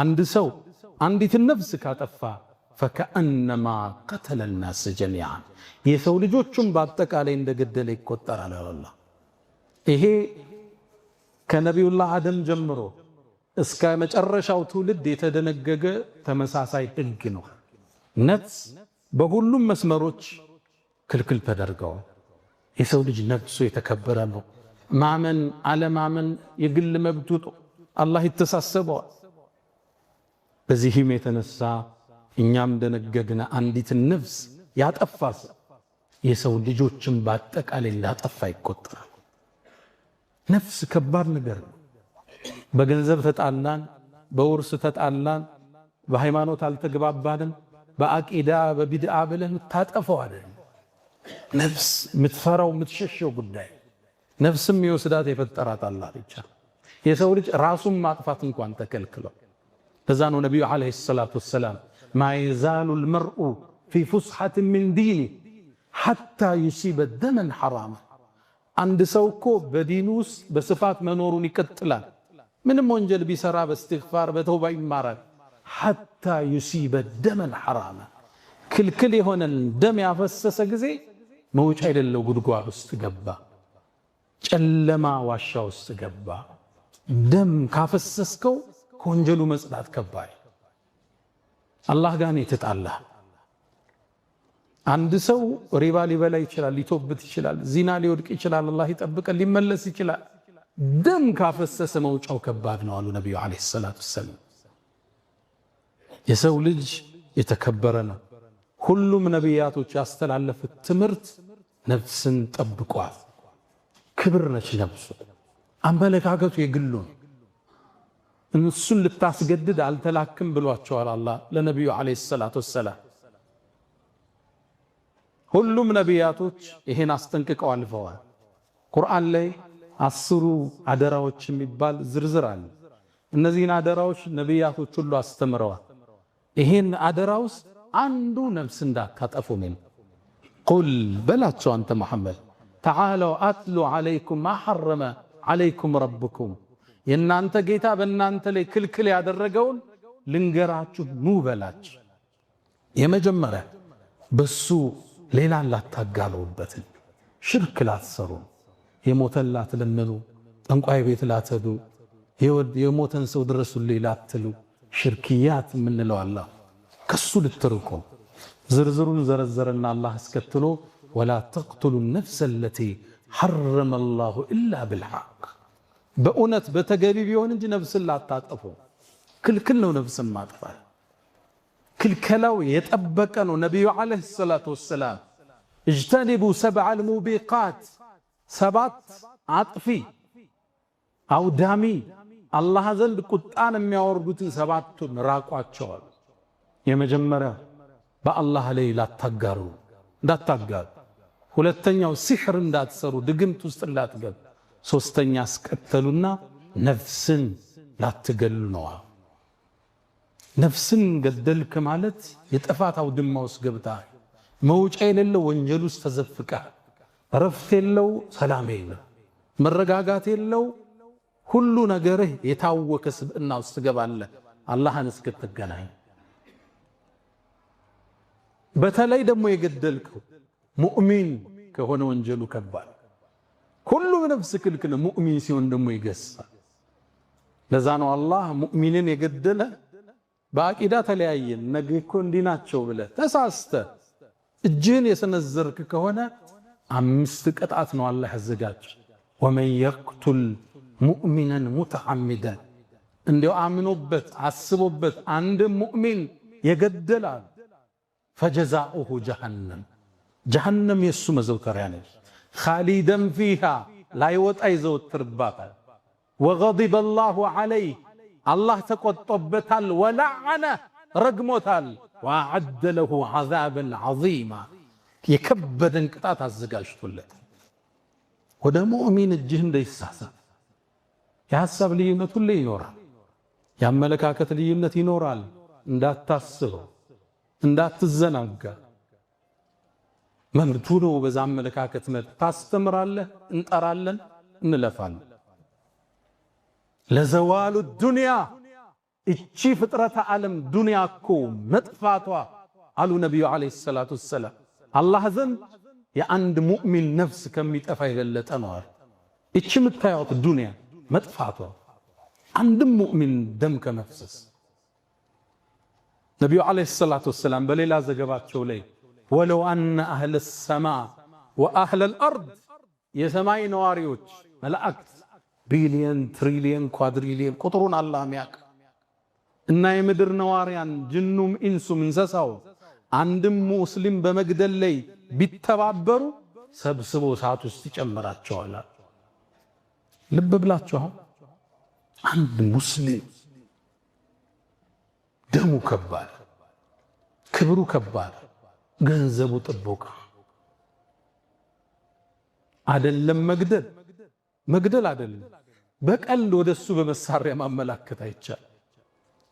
አንድ ሰው አንዲት ነፍስ ካጠፋ ፈከአነማ ቀተለ الناس جميعا የሰው ልጆችን በአጠቃላይ እንደገደለ ይቆጠራል አላህ። ይሄ ከነቢዩላህ አደም ጀምሮ እስከ መጨረሻው ትውልድ የተደነገገ ተመሳሳይ ህግ ነው። ነፍስ በሁሉም መስመሮች ክልክል ተደርገው የሰው ልጅ ነፍሱ የተከበረ ነው። ማመን አለማመን የግል መብቱ ነው። አላህ ይተሳሰበዋል። በዚህም የተነሳ እኛም ደነገግነ አንዲት ነፍስ ያጠፋ የሰው ልጆችን በአጠቃላይ እንዳጠፋ ይቆጠራል። ነፍስ ከባድ ነገር ነው። በገንዘብ ተጣላን፣ በውርስ ተጣላን፣ በሃይማኖት አልተግባባንም፣ በአቂዳ በቢድዓ ብለን ታጠፈው አይደል። ነፍስ የምትፈራው የምትሸሸው ጉዳይ ነፍስም የወስዳት የፈጠራት አላህ ብቻ። የሰው ልጅ ራሱን ማጥፋት እንኳን ተከልክሏል። ለዛ ነው ነብዩ አለይሂ ሰላቱ ወሰላም ማ የዛሉ المرء في فسحة من دينه حتى يصيب دما حراما አንድ ሰው እኮ በዲኑ ውስጥ በስፋት መኖሩን ይቀጥላል። ምንም ወንጀል ቢሰራ በእስትግፋር በተውባ ይማራል። حتى يصيب دما حراما ክልክል የሆነን ደም ያፈሰሰ ጊዜ መውጫ የሌለው ጉድጓድ ውስጥ ገባ፣ ጨለማ ዋሻ ውስጥ ገባ። ደም ካፈሰስከው ከወንጀሉ መጽዳት ከባድ። አላህ ጋር ነው የተጣላ። አንድ ሰው ሪባ ሊበላ ይችላል፣ ሊቶብት ይችላል፣ ዚና ሊወድቅ ይችላል፣ አላህ ይጠብቀን፣ ሊመለስ ይችላል። ደም ካፈሰሰ መውጫው ከባድ ነው አሉ ነብዩ አለይሂ ሰላቱ ወሰለም። የሰው ልጅ የተከበረ ነው። ሁሉም ነቢያቶች ያስተላለፉት ትምህርት ነፍስን ጠብቋል። ክብር ነች ነፍሱ። አመለካከቱ የግሉ ነው። እሱን ልታስገድድ አልተላክም ብሏቸዋል አላህ ለነብዩ አለይሂ ሰላቱ ወሰላም። ሁሉም ነቢያቶች ይሄን አስጠንቅቀው አልፈዋል። ቁርአን ላይ 10 አደራዎች የሚባል ዝርዝር አለ። እነዚህን አደራዎች ነቢያቶች ሁሉ አስተምረዋል። ይሄን አደራ ውስጥ አንዱ ነፍስ እንዳታጠፉ ነው። ቁል በላቸው አንተ መሐመድ ተዓለው አትሉ ዐለይኩም ማ ሐረመ ዐለይኩም ረብኩም የናንተ ጌታ በእናንተ ላይ ክልክል ያደረገውን ልንገራችሁ ኑ በላችሁ። የመጀመሪያ በሱ ሌላን ላታጋሉበት፣ ሽርክ ላትሰሩ፣ የሞተን ላትለምኑ፣ ጠንቋይ ቤት ላትሄዱ፣ የሞተን ሰው ድረሱልኝ ላትሉ፣ ሽርክያት የምንለው አላህ ከሱ ልትርቁ። ዝርዝሩን ዘረዘረና አላህ አስከትሎ ወላ ተቅቱሉ ነፍሰ ለቲ ሐረመ አላሁ ኢላ ብልሐቅ በእውነት በተገቢ ቢሆን እንጂ ነፍስን ላታጠፉ። ክልክል ነው ነፍስን ማጥፋት። ክልከላው የጠበቀ ነው። ነቢዩ አለይሂ ሰላቱ ወሰላም እጅተኒቡ ሰብዐል ሙቢቃት 7 አጥፊ አውዳሚ አላህ ዘንድ ቁጣን የሚያወርዱትን 7ቱን ራቋቸዋል። የመጀመሪያ በአላህ ላይ ላታጋሩ እንዳታጋሩ። ሁለተኛው ሲሕር እንዳትሰሩ ድግምት ውስጥ እንዳትገቡ። ሶስተኛ አስከተሉና ነፍስን ላትገሉ ነው። ነፍስን ገደልክ ማለት የጥፋት አውድማ ውስጥ ገብተሃል። መውጫ የሌለው ወንጀል ውስጥ ተዘፍቀሃል። እረፍት የለው፣ ሰላም የለው፣ መረጋጋት የለው። ሁሉ ነገርህ የታወከ ስብዕና ውስጥ ትገባለህ አላህን እስክትገናኝ። በተለይ ደግሞ የገደልከው ሙእሚን ከሆነ ወንጀሉ ከባድ። ሁሉም ነፍስ ክልክል፣ ሙእሚን ሲሆን ደግሞ ይገሳል። ለዛ ነው አላህ ሙእሚንን የገደለ በአቂዳ ተለያየን ነገ እኮ እንዲህ ናቸው ብለህ ተሳስተህ እጅህን የሰነዘርክ ከሆነ 5 ቅጣት ነው አላህ ያዘጋጅ። ወመን የቅቱል ሙእሚነን ሙተዓሚደን እንዲያው አምኖበት አስቦበት አንድ ሙእሚን የገደላል ፈጀዛኡሁ ጀሃነም ጀሃነም የሱ መዘውተሪያ ነች። ኻሊደን ፊሃ ላይወጣ ይዘወትርባታል። ወገዲበ አላሁ ዐለይህ አላህ ተቆጥቶበታል። ወለዐነ ረግሞታል። ወአዐደ ለሁ ዐዛበን ዐዚማ የከበደን ቅጣት አዘጋጅቶለታል። ወደ ሙእሚን እጅህ እንዳይሳሳት። የሐሳብ ልዩነት ሁሌ ይኖራል። የአመለካከት ልዩነት ይኖራል። እንዳታስበው፣ እንዳትዘናጋ። መብቱ ነው። በዛ አመለካከት ታስተምራለህ፣ እንጠራለን፣ እንለፋለን። ለዘዋሉ ዱንያ እቺ ፍጥረተ ዓለም ዱንያ እኮ መጥፋቷ አሉ ነቢዩ ዓለይሂ ሰላቱ ወሰላም አላህ ዘንድ የአንድ ሙእሚን ነፍስ ከሚጠፋ የበለጠ ነው አሉ። እቺ የምታዩት ዱንያ መጥፋቷ አንድም ሙእሚን ደም ከመፍሰስ ነቢዩ ዓለይሂ ሰላቱ ወሰላም በሌላ ዘገባቸው ላይ ወለው አነ አህለ ሰማ ወአህለ አልአርድ የሰማይ ነዋሪዎች መላእክት ቢሊየን ትሪሊየን ኳድሪሊየን ቁጥሩን አላህ የሚያውቅ እና የምድር ነዋሪያን ጅኑም ኢንሱም እንስሳው አንድም ሙስሊም በመግደል ላይ ቢተባበሩ ሰብስቦ እሳት ውስጥ ይጨምራቸዋል። ልብ ብላችኋል። አንድ ሙስሊም ደሙ ከባድ፣ ክብሩ ከባድ፣ ገንዘቡ ጥቦቃ አይደለም። መግደል አይደለም በቀልድ ወደሱ በመሳሪያ ማመላከት አይቻል።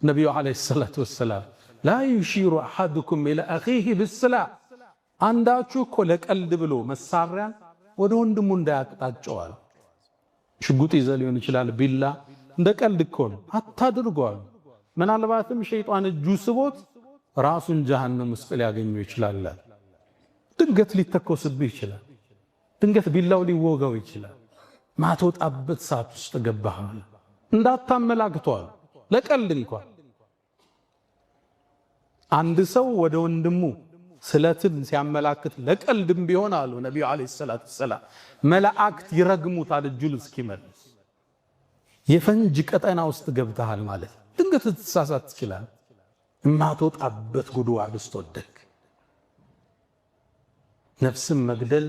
ነቢዩ ዓለይሂ ሰላቱ ወሰላም ላ ዩሺሩ አሐዱኩም ኢላ አኺሂ ብስላህ አንዳችሁ እኮ ለቀልድ ብሎ መሳሪያ ወደ ወንድሙ እንዳያቅጣጨዋል። ሽጉጥ ይዘህ ሊሆን ይችላል፣ ቢላ እንደ ቀልድ እኮ ነው አታድርጓል። ምናልባትም ሸይጣን እጁ ስቦት ራሱን ጀሃነም ውስጥ ሊያገኘው ይችላል። ድንገት ሊተኮስብህ ይችላል። ድንገት ቢላው ሊወጋው ይችላል። ማትወጣበት ሰዓት ውስጥ ገባህ እንዳታመላክቷል። ለቀልድ እንኳን አንድ ሰው ወደ ወንድሙ ስለትን ሲያመላክት ለቀልድም ቢሆን አሉ ነቢዩ ዓለይሂ ሰላቱ ወሰላም መላእክት ይረግሙታል እጁን እስኪመልስ። የፈንጅ ቀጠና ውስጥ ገብተሃል ማለት ድንገት ትሳሳት ትችላል። የማትወጣበት ጉድጓድ ውስጥ ወደቅ። ነፍስን መግደል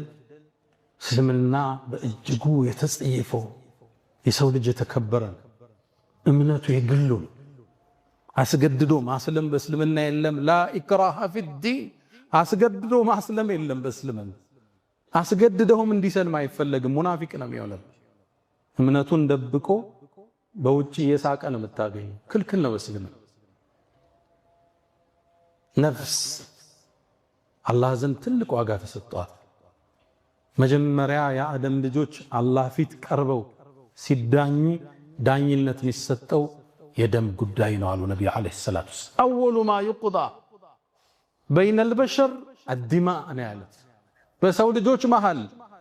እስልምና በእጅጉ የተጸየፈው የሰው ልጅ የተከበረ እምነቱ የግሉ አስገድዶ ማስለም በእስልምና የለም። ላ ኢክራሃ ፊዲን አስገድዶ ማስለም የለም በእስልምና። አስገድደውም እንዲሰልም አይፈለግም። ሙናፊቅ ነው የሚሆነው። እምነቱን ደብቆ በውጭ እየሳቀ ነው የምታገኘው። ክልክል ነው በእስልምና። ነፍስ አላህ ዘንድ ትልቅ ዋጋ ተሰጥቷት። መጀመሪያ የአደም ልጆች አላህ ፊት ቀርበው ሲዳኙ ዳኝነት የሚሰጠው የደም ጉዳይ ነው አሉ ነቢዩ ዓለይሂ ሰላቱ ወሰላም። አወሉ ማ ዩቅዳ በይነል በሸር አዲማእ ነው ያሉት። በሰው ልጆች መሃል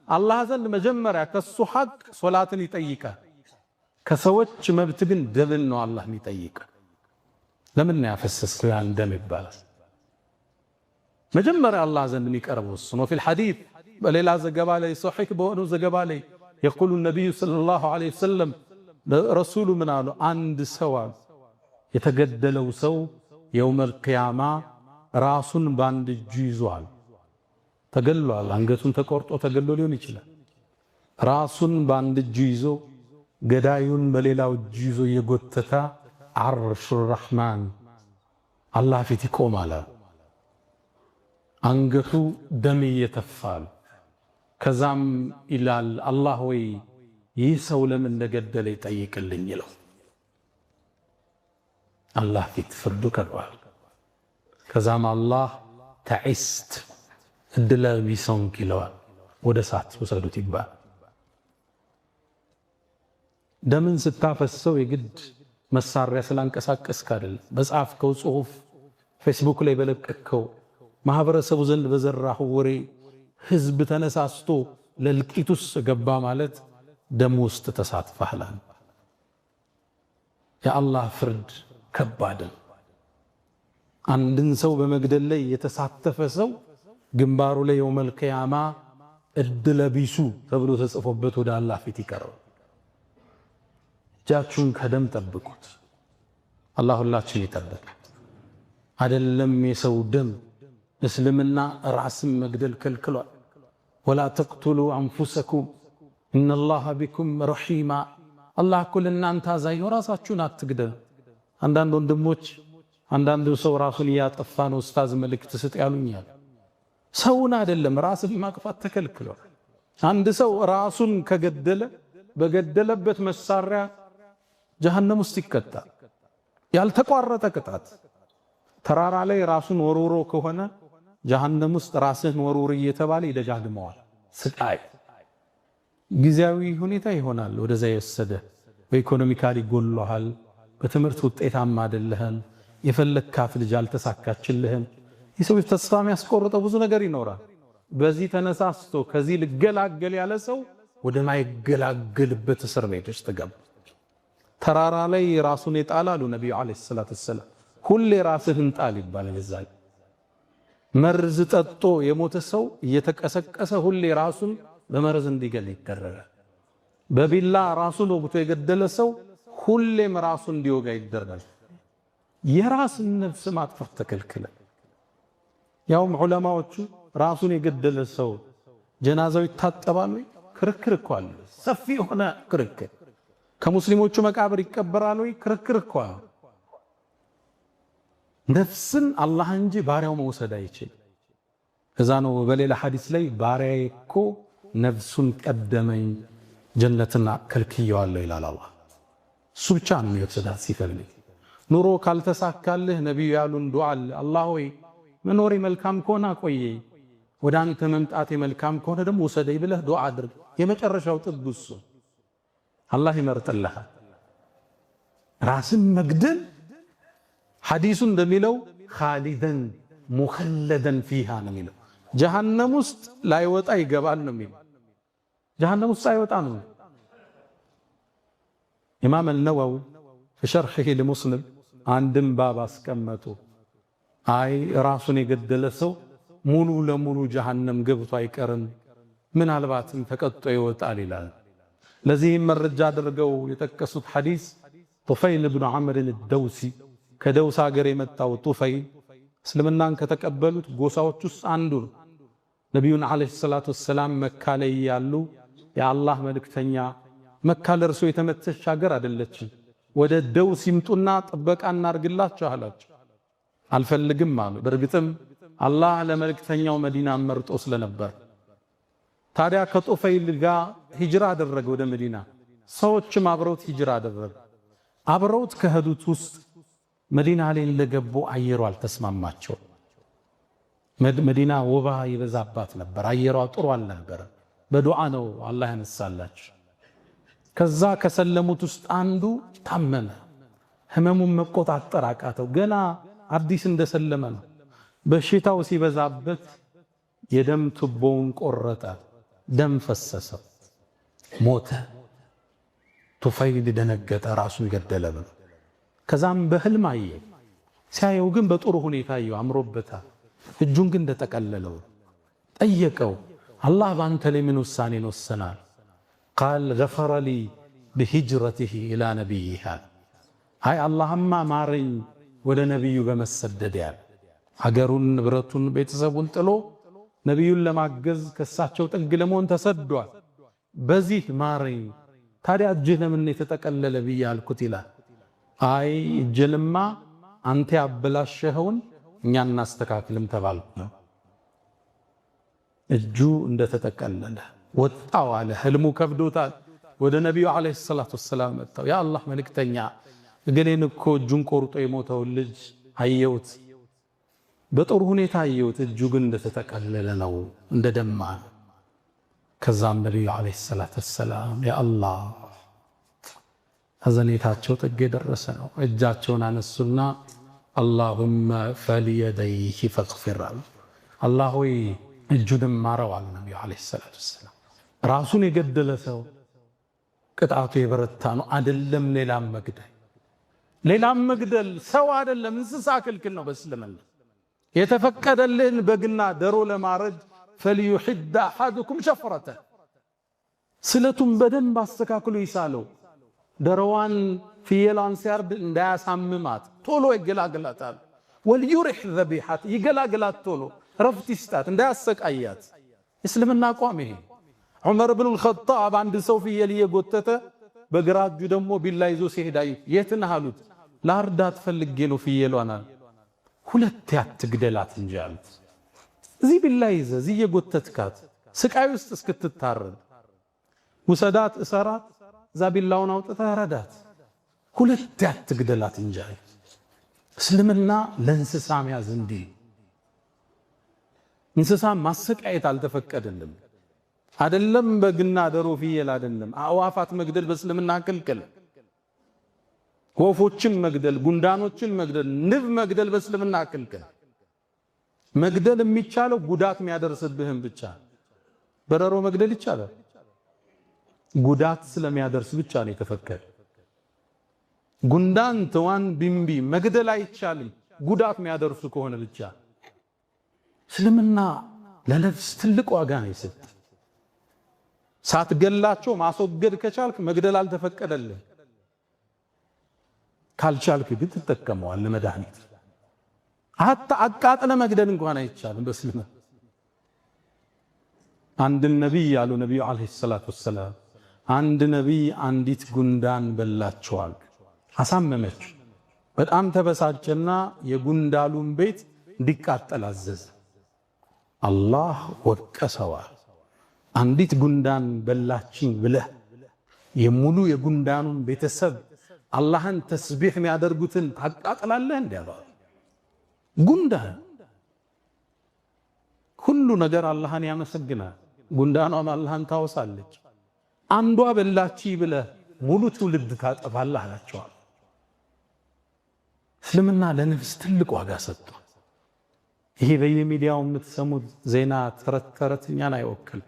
አላህ ዘንድ መጀመሪያ ከሱ ሐቅ ሶላትን ይጠይቃል። ከሰዎች መብት ግን ደምን ነው አላህ የሚጠይቀው። ለምን ያፈሰስከው ያን ደም ይባላል። መጀመሪያ አላህ ዘንድ የሚቀርበው እሱ ነው። ፊል ሐዲስ በሌላ ዘገባ ላይ ሶሒህ በሆነው ዘገባ ላይ የቁሉ ነቢዩ ሰለላሁ ዐለይሂ ወሰለም ረሱሉ ምን አሉ? አንድ ሰው የተገደለው ሰው የውመል ቂያማ ራሱን በአንድ እጁ ይዟል። ተገሏል። አንገቱን ተቆርጦ ተገሎ ሊሆን ይችላል። ራሱን በአንድ እጁ ይዞ ገዳዩን በሌላው እጁ ይዞ የጎተታ አርሹ ረሕማን አላህ ፊት ይቆማል። አንገቱ ደም እየተፋል። ከዛም ይላል አላህ ወይ ይህ ሰው ለምን እንደገደለ ይጠይቅልኝ ይለው። አላህ ፊት ፍርዱ ቀርቧል። ከዛም አላህ ተዒስት እድለ ቢሶንክ ይለዋል። ወደ እሳት ውሰዱት ይባል። ደምን ስታፈሰው የግድ መሳሪያ ስላንቀሳቀስክ አይደለም። በጻፍከው ጽሑፍ፣ ፌስቡክ ላይ በለቀቅከው፣ ማህበረሰቡ ዘንድ በዘራህ ወሬ ህዝብ ተነሳስቶ ለልቂት ውስጥ ገባ ማለት ደም ውስጥ ተሳትፈሃል። የአላህ ፍርድ ከባድ ነው። አንድን ሰው በመግደል ላይ የተሳተፈ ሰው ግንባሩ ላይ የውመል ቂያማ እድለ ቢሱ ተብሎ ተጽፎበት ወደ አላህ ፊት ይቀርባል። እጃችሁን ከደም ጠብቁት። አላህ ሁላችን ይጠብቅ። አይደለም የሰው ደም እስልምና ራስን መግደል ከልክሏል። ወላ ተቅቱሉ አንፉሰኩም ኢነላሃ ቢኩም ረሒማ አላህ እኮ ለእናንተ አዛኝ ነው፣ ራሳችሁን አትግደሉ። አንዳንድ ወንድሞች አንዳንዱ ሰው ራሱን እያጠፋ ነው ኡስታዝ መልእክት ስጥ ያሉኛል። ሰውን አይደለም ራስን ማጥፋት ተከልክሏል። አንድ ሰው ራሱን ከገደለ በገደለበት መሳሪያ ጀሃነም ውስጥ ይቀጣል። ያልተቋረጠ ቅጣት። ተራራ ላይ ራሱን ወርውሮ ከሆነ ጀሃነም ውስጥ ራስህን ወርውር እየተባለ ይደጋግመዋል። ስቃይ ጊዜያዊ ሁኔታ ይሆናል ወደዛ የወሰደ። በኢኮኖሚካሊ ጎሎሃል፣ በትምህርት ውጤታማ አይደለህም፣ የፈለግካት ልጅ አልተሳካችልህም። የሰው ተስፋ የሚያስቆርጠው ብዙ ነገር ይኖራል። በዚህ ተነሳስቶ ከዚህ ልገላገል ያለ ሰው ወደ ማይገላገልበት እስር ቤት ውስጥ ገባ። ተራራ ላይ ራሱን የጣላሉ ነብዩ አለይሂ ሰላቱ ወሰለም። ሁሌ ራስህን ጣል ይባላል። እዛ መርዝ ጠጦ የሞተ ሰው እየተቀሰቀሰ ሁሌ ራሱን በመርዝ እንዲገል ይደረጋል። በቢላ ራሱን ወግቶ የገደለ ሰው ሁሌም ራሱን እንዲወጋ ይደረጋል። የራስን ነፍስ ማጥፋት ተከልክለ። ያውም ዑለማዎቹ ራሱን የገደለ ሰው ጀናዛው ይታጠባል ወይ? ክርክር እኮ አለ። ሰፊ የሆነ ክርክር። ከሙስሊሞቹ መቃብር ይቀበራል ወይ? ክርክር እኮ አለ። ነፍስን አላህ እንጂ ባሪያው መውሰድ አይችል። እዛ ነው በሌላ ሐዲስ ላይ ባሪያዬ እኮ ነፍሱን ቀደመኝ ጀነትን ከልክየዋለሁ ይላል አላህ። እሱ ብቻ ነው የሚወስዳት ሲፈልግ። ኑሮ ካልተሳካልህ ነቢዩ ያሉን ዱዓ አለ። አላህ ሆይ መኖሬ መልካም ከሆነ አቆየኝ፣ ወደ አንተ መምጣቴ መልካም ከሆነ ደግሞ ውሰደኝ ብለህ ዱዓ አድርግ። የመጨረሻው ጥግ እሱ አላህ ይመርጥልሃል። ራስን መግደል ሐዲሱ እንደሚለው ኻሊደን ሙኸለደን ፊሃ ነው የሚለው። ጀሃነም ውስጥ ላይወጣ ይገባል ነው የሚለው። ጀሃነም ውስጥ አይወጣ ነው። ኢማም አልነወዊ በሸርሒሂ ለሙስሊም አንድም ባብ አስቀመጡ። አይ ራሱን የገደለ ሰው ሙሉ ለሙሉ ጀሃነም ገብቶ አይቀርም፣ ምናልባትም ተቀጥቶ ይወጣል ይላል። ለዚህም መረጃ አድርገው የጠቀሱት ሐዲስ ጡፈይል ብኑ ዐምር አልደውሲ ከደውስ ሀገር የመጣው ጡፈይል እስልምናን ከተቀበሉት ጎሳዎች ውስጥ አንዱ ነው። ነቢዩን ዓለይሂ ሰላቱ ወሰላም መካ ላይ ያሉ የአላህ መልእክተኛ መካ ለእርሶ የተመቸች ሀገር አይደለችም፣ ወደ ደውስ ይምጡና ጥበቃ እናርግላቸው አላቸው። አልፈልግም አሉ። በእርግጥም አላህ ለመልእክተኛው መዲና መርጦ ስለነበር ታዲያ ከጡፈይል ጋር ሂጅራ አደረገ ወደ መዲና። ሰዎችም አብረውት ሂጅራ አደረገ። አብረውት ከሄዱት ውስጥ መዲና ላይ እንደገቡ አየሩ አልተስማማቸው። መዲና ወባ ይበዛባት ነበር፣ አየሯ ጥሩ አልነበረ። በዱዓ ነው አላህ ያነሳላቸው። ከዛ ከሰለሙት ውስጥ አንዱ ታመመ። ህመሙን መቆጣጠር አቃተው። ገና አዲስ እንደሰለመ ነው። በሽታው ሲበዛበት የደም ቱቦውን ቆረጠ፣ ደም ፈሰሰው፣ ሞተ። ጡፈይል ደነገጠ፣ ራሱን ገደለ ብሎ። ከዛም በህልም አየ። ሲያየው ግን በጥሩ ሁኔታ አየው፣ አምሮበታል። እጁን ግን እንደተቀለለው ጠየቀው፣ አላህ በአንተ ላይ ምን ውሳኔን ወሰናል? ቃል ገፈረ ሊ ብሂጅረቲሂ ኢላ ነቢይህ። አይ አላህማ ማረኝ ወደ ነቢዩ በመሰደድ ያለ ሀገሩን፣ ንብረቱን፣ ቤተሰቡን ጥሎ ነቢዩን ለማገዝ ከሳቸው ጥግ ለመሆን ተሰዷል። በዚህ ማረኝ። ታዲያ እጅህ ለምን የተጠቀለለ ብዬ አልኩት ይላል። አይ እጅልማ አንተ ያበላሸኸውን እኛ እናስተካክልም ተባልኩ። እጁ እንደተጠቀለለ ወጣው አለ። ህልሙ ከብዶታል። ወደ ነቢዩ ዓለይሂ ሰላቱ ወሰላም መጣው። ያ አላህ መልእክተኛ እገሌን እኮ እጁን ቆርጦ የሞተውን ልጅ አየሁት፣ በጥሩ ሁኔታ አየሁት፣ እጁ ግን እንደተጠቀለለ ነው፣ እንደደማ። ከዛም ነቢዩ ዓለይሂ ሰላቱ ወሰላም ያ አላህ ሐዘኔታቸው ጥግ የደረሰ ነው። እጃቸውን አነሱና አላሁመ ፈልየደይህ ፈግፊር አሉ። አላህ ሆይ እጁንም ማረው አሉ ነቢዩ ዓለይሂ ሰላቱ ወሰላም። ራሱን የገደለ ሰው ቅጣቱ የበረታ ነው። አይደለም ሌላም መግደል ሰው አይደለም እንስሳ ክልክል ነው በእስልምና። የተፈቀደልን በግና ደሮ ለማረድ ፈልዩሕድ አሐዱኩም ሸፍረተ፣ ስለቱም በደንብ አስተካክሎ ይሳለው። ደሮዋን ፍየሏን ሲያርድ እንዳያሳምማት ቶሎ ይገላግላታል። ወልዩሪሕ ዘቢሐት፣ ይገላግላት ቶሎ፣ ረፍት ይስጣት፣ እንዳያሰቃያት። እስልምና አቋም ይሄ። ዑመር ብኑል ኸጣብ አንድ ሰው ፍየል እየጎተተ በግራ እጁ ደግሞ ቢላ ይዞ ሲሄድ የት ነህ አሉት። ላርዳት ፈልጌ ነው ፍየሏን። ሁለት አትግደላት እንጂ አሉት። እዚህ ቢላ ይዘህ እዚህ እየጎተትካት ስቃይ ውስጥ እስክትታረድ ውሰዳት፣ እሰራት፣ እዛ ቢላውን አውጥተህ ረዳት። ሁለት አትግደላት እንጂ። እስልምና ለእንስሳ መያዝ እንዲህ እንስሳ ማሰቃየት አልተፈቀደልም። አይደለም በግና ደሮ ፍየል አይደለም አዕዋፋት መግደል በእስልምና ክልክል። ወፎችን መግደል፣ ጉንዳኖችን መግደል፣ ንብ መግደል በእስልምና ክልክል። መግደል የሚቻለው ጉዳት የሚያደርስብህን ብቻ። በረሮ መግደል ይቻላል፣ ጉዳት ስለሚያደርስ ብቻ ነው የተፈቀደ። ጉንዳን፣ ተዋን፣ ቢምቢ መግደል አይቻልም፣ ጉዳት የሚያደርሱ ከሆነ ብቻ። እስልምና ለነፍስ ትልቅ ዋጋ ነው የሰጠ። ሳትገላቸው ማስወገድ ከቻልክ መግደል አልተፈቀደልህ። ካልቻልክ ግን ትጠቀመዋል ለመድኃኒት። አታ አቃጥለ መግደል እንኳን አይቻልም በእስልምና። አንድ ነብይ ያሉ ነብዩ አለይሂ ሰላቱ ወሰላም አንድ ነብይ አንዲት ጉንዳን በላቸዋል፣ አሳመመች። በጣም ተበሳጨና የጉንዳሉን ቤት እንዲቃጠል አዘዘ። አላህ ወቀሰዋል። አንዲት ጉንዳን በላችኝ ብለህ የሙሉ የጉንዳኑን ቤተሰብ አላህን ተስቢህ የሚያደርጉትን ታቃጥላለህ እንዲያለው። ጉንዳን ሁሉ ነገር አላህን ያመሰግናል፣ ጉንዳኗም አላህን ታወሳለች። አንዷ በላች ብለህ ሙሉ ትውልድ ታጠፋለህ አላቸዋል። እስልምና ለነፍስ ትልቅ ዋጋ ሰጥቷል። ይሄ በየሚዲያው የምትሰሙት ዜና ተረት እኛን አይወክልም።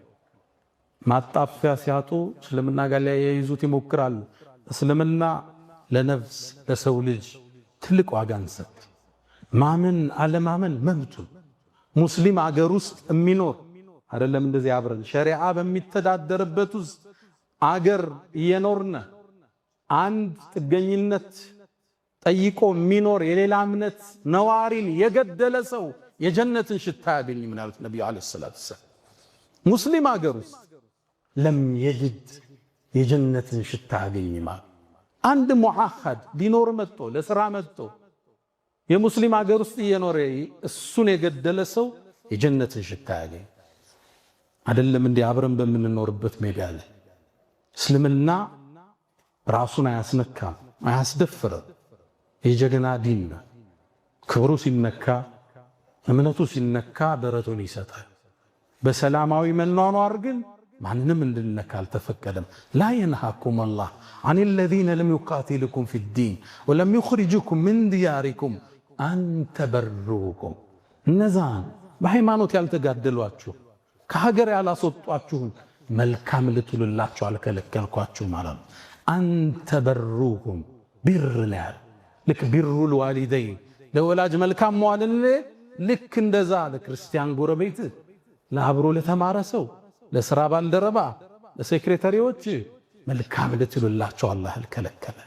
ማጣፊያ ሲያጡ እስልምና ጋር ሊያይዙት ይሞክራሉ። እስልምና ለነፍስ ለሰው ልጅ ትልቅ ዋጋን ሰጥ። ማመን አለማመን መብቱ። ሙስሊም አገር ውስጥ የሚኖር አይደለም እንደዚህ አብረን ሸሪዓ በሚተዳደርበት ውስጥ አገር እየኖርነ አንድ ጥገኝነት ጠይቆ የሚኖር የሌላ እምነት ነዋሪን የገደለ ሰው የጀነትን ሽታ ያገኝም ማለት ነብዩ አለይሂ ሰላቱ ወሰለም። ሙስሊም አገር ውስጥ ለም የጅድ የጀነትን ሽታ ያገኝም። አንድ ሙአሐድ ቢኖር መጥቶ ለስራ መጥቶ የሙስሊም አገር ውስጥ እየኖረ እሱን የገደለ ሰው የጀነትን ሽታ ያገኝ አይደለም እንዲህ አብረን በምንኖርበት ሜዳ ላይ። እስልምና ራሱን አያስነካም፣ አያስደፍርም። የጀግና ዲን ነው። ክብሩ ሲነካ እምነቱ ሲነካ ደረቱን ይሰጣል። በሰላማዊ መኗኗር ግን ማንም እንድነካ አልተፈቀደም። ላ የንሃኩም አላህ አን الذين لم يقاتلكم في الدين ولم يخرجكم من دياركم أن تبروكم እነዛን በሃይማኖት ያልተጋደሏችሁ ከሀገር ያላስወጧችሁን መልካም ልትሉላችሁ አልከለከልኳችሁ ማለት ነው። አንተ በሩኩም ቢር ነው። ልክ ቢሩል ዋሊደይን ለወላጅ መልካም መዋልን ልክ እንደዛ ለክርስቲያን ጎረቤት፣ ለአብሮ ለተማረ ሰው፣ ለስራ ባልደረባ፣ ለሴክሬታሪዎች መልካም ልትሉላችሁ አላህ አልከለከለ።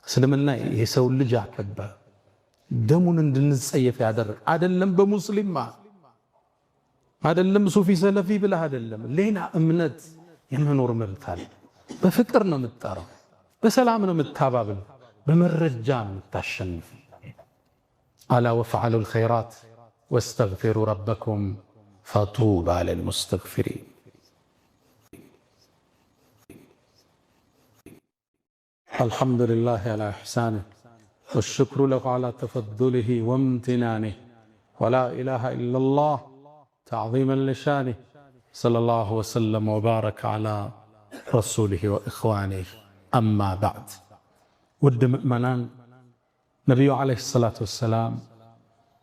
እስልምና የሰው ልጅ አከበረ፣ ደሙን እንድንጸየፍ ያደረገ አይደለም። በሙስሊም አይደለም ሱፊ ሰለፊ ብለህ አይደለም፣ ሌላ እምነት የመኖር መብት አለ። በፍቅር ነው የምትጠራው፣ በሰላም ነው የምታባብለው፣ በመረጃ ነው የምታሸንፍ። አላ ወፈዐሉ الخيرات واستغفروا ربكم فطوبى للمستغفرين። الحمد لله على إحسانه والشكر له على تفضله وامتنانه ولا إله إلا الله تعظيما لشانه صلى الله وسلم وبارك على رسوله وإخوانه أما بعد. ود مؤمنان ነቢዩ ዓለይሂ ሰላቱ ወሰላም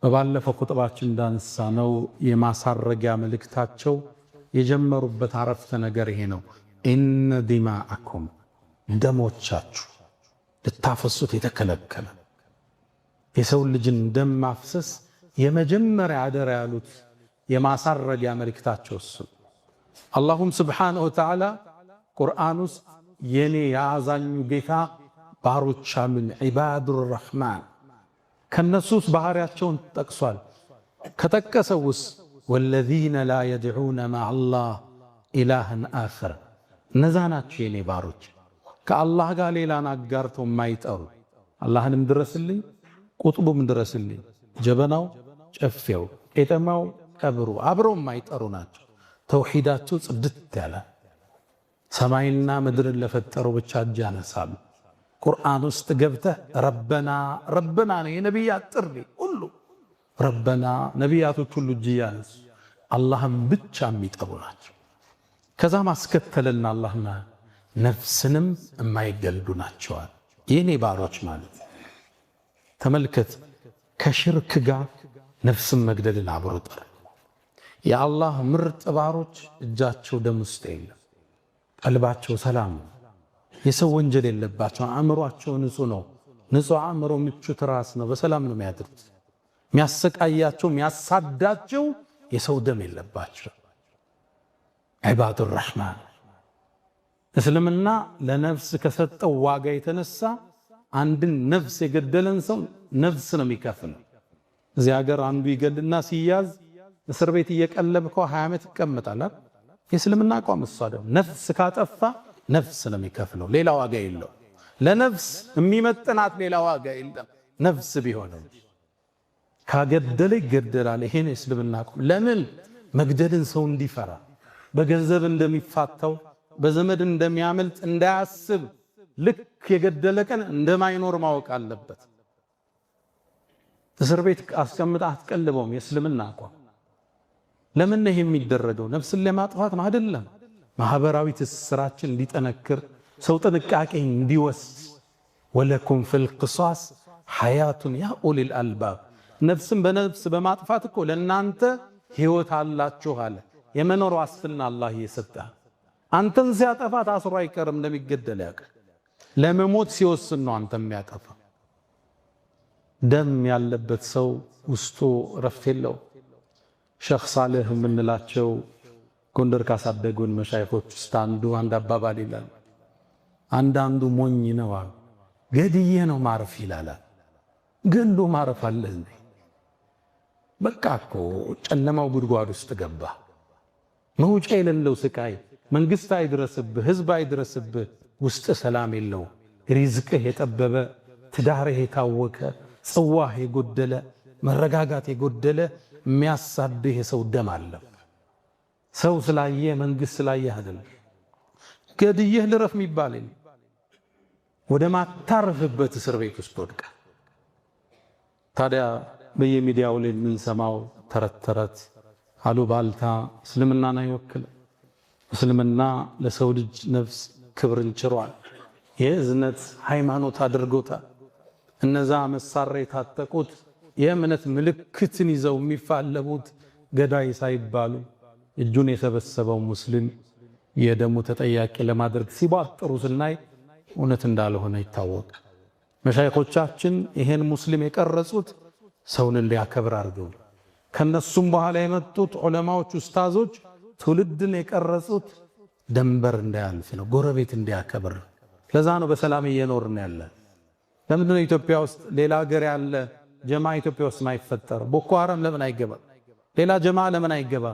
በባለፈው ኹጥባችን እንዳነሳነው የማሳረጊያ መልእክታቸው የጀመሩበት አረፍተ ነገር ይሄ ነው። ኢነ ዲማአኩም ደሞቻችሁ ልታፈሱት የተከለከለ የሰው ልጅን ደም ማፍሰስ የመጀመሪያ አደራ ያሉት የማሳረጊያ መልእክታቸው እሱ። አላሁም ስብሓነሁ ወተዓላ ቁርአን ውስጥ የኔ የአዛኙ ጌታ ባሮች አሉኝ ዒባዱር ረሕማን ከነሱስ ባህሪያቸውን ጠቅሷል። ከጠቀሰው ውስጥ ወለዚነ ላ የድዑነ መዐላህ ኢላሃን አኸር እነዛ ናቸው የኔ ባሮች ከአላህ ጋር ሌላን አጋርተው የማይጠሩ አላህንም ድረስልኝ ቁጥቡም ድረስልኝ ጀበናው ጨፌው ቄጠማው ቀብሩ አብረው የማይጠሩ ናቸው። ተውሂዳቸው ጽድት ያለ ሰማይና ምድርን ለፈጠረው ብቻ እጅ ያነሳሉ። ቁርአን ውስጥ ገብተህ ረበና ረበና ነው የነቢያት ጥሪ ሁሉ ረበና ነቢያቶች ሁሉ እጅ ያነሱ አላህም ብቻ የሚጠሩ ናቸው። ከዛ ማስከተልና አላህና ነፍስንም የማይገልዱ ናቸዋል። የኔ ባሮች ማለት ተመልከት ከሽርክ ጋር ነፍስን መግደልን አብሮጠር የአላህ ምርጥ ባሮች እጃቸው ደም ውስጥ የለም ቀልባቸው ሰላም የሰው ወንጀል የለባቸው አእምሮአቸው ንጹህ ነው ንጹህ አእምሮ ምቹት ራስ ነው በሰላም ነው የሚያድሩት የሚያሰቃያቸው የሚያሳዳቸው የሰው ደም የለባቸው ዒባዱ ረሕማን እስልምና ለነፍስ ከሰጠው ዋጋ የተነሳ አንድን ነፍስ የገደለን ሰው ነፍስ ነው የሚከፍለው እዚህ ሀገር አንዱ ይገልና ሲያዝ እስር ቤት እየቀለብከው 20 ዓመት ይቀመጣል የእስልምና አቋም እሱ አይደለም ነፍስ ካጠፋ ነፍስ ነው የሚከፍለው ሌላ ዋጋ የለው ለነፍስ የሚመጥናት ሌላ ዋጋ የለም ነፍስ ቢሆንም ካገደለ ይገደላል ይሄን እስልምና አቋም ለምን መግደልን ሰው እንዲፈራ በገንዘብ እንደሚፋታው በዘመድ እንደሚያመልጥ እንዳያስብ ልክ የገደለ ቀን እንደማይኖር ማወቅ አለበት እስር ቤት አስቀምጣ አትቀልበውም የእስልምና አቋም ለምን ነው የሚደረገው ነፍስን ለማጥፋት ነው አይደለም ማህበራዊ ትስስራችን እንዲጠነክር ሰው ጥንቃቄ እንዲወስድ ወለኩም ፊል ቂሳስ ሐያቱን ያ ኡሊል አልባብ ነፍስን በነፍስ በማጥፋት እኮ ለናንተ ህይወት አላችሁ አለ የመኖር ዋስትና አላህ ይሰጣል አንተን ሲያጠፋ ታስሮ አይቀርም እንደሚገደል ያውቃል ለመሞት ሲወስን ነው አንተም ያጠፋ ደም ያለበት ሰው ውስጡ ረፍት የለው ሼኽ ሳሌህ የምንላቸው ጎንደር ካሳደጉን መሻይኾች ውስጥ አንድ አባባል ይላል አንዳንዱ ሞኝ ነው ገድዬ ነው ማረፍ ይላል ገሎ ማረፍ አለ በቃ እኮ ጨለማው ጉድጓድ ውስጥ ገባ መውጫ የሌለው ስቃይ መንግስት አይድረስብህ ህዝብ አይድረስብህ ውስጥ ሰላም የለው ሪዝቅህ የጠበበ ትዳርህ የታወከ ጽዋህ የጎደለ መረጋጋት የጎደለ የሚያሳድህ የሰው ደም አለ ሰው ስላየ መንግስት ስላየ አይደለም ገድየህ ልረፍ የሚባል ወደ ማታረፍበት እስር ቤት ውስጥ ወድቀ ታዲያ በየሚዲያው ላይ የምንሰማው ተረት አሉባልታ እስልምናን አይወክልም እስልምና ለሰው ልጅ ነፍስ ክብርን ችሯል የእዝነት ሃይማኖት አድርጎታል እነዛ መሳሪያ የታጠቁት የእምነት ምልክትን ይዘው የሚፋለሙት ገዳይ ሳይባሉ እጁን የሰበሰበው ሙስሊም የደሙ ተጠያቂ ለማድረግ ሲባጥሩ ስናይ እውነት እንዳልሆነ ይታወቅ መሻይኾቻችን ይሄን ሙስሊም የቀረጹት ሰውን እንዲያከብር አድርገው ከነሱም በኋላ የመጡት ዑለማዎች ኡስታዞች ትውልድን የቀረጹት ደንበር እንዳያልፍ ነው ጎረቤት እንዲያከብር ለዛ ነው በሰላም እየኖርን ያለ ለምን ነው ኢትዮጵያ ውስጥ ሌላ ሀገር ያለ ጀማ ኢትዮጵያ ውስጥ ማይፈጠር ቦኮ ሐራም ለምን አይገባ ሌላ ጀማ ለምን አይገባ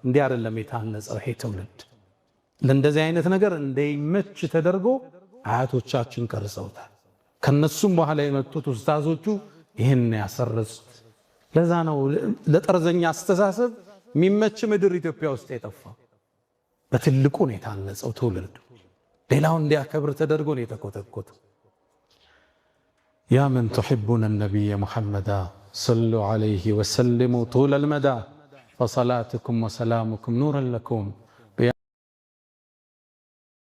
እንዲህ አይደለም የታነጸው ይሄ ትውልድ ለእንደዚህ አይነት ነገር እንደይመች ተደርጎ አያቶቻችን ቀርጸውታል ከነሱም በኋላ የመጡት ኡስታዞቹ ይሄን ያሰረጹት ለዛ ነው ለጠርዘኛ አስተሳሰብ የሚመች ምድር ኢትዮጵያ ውስጥ የጠፋው በትልቁ ነው የታነጸው ትውልድ ሌላው እንዲያከብር ተደርጎ ነው የተኮተኮተው يا من تحبون النبي محمد صلوا عليه وسلموا طول المدى فصلاتكم وسلامكم نورا لكم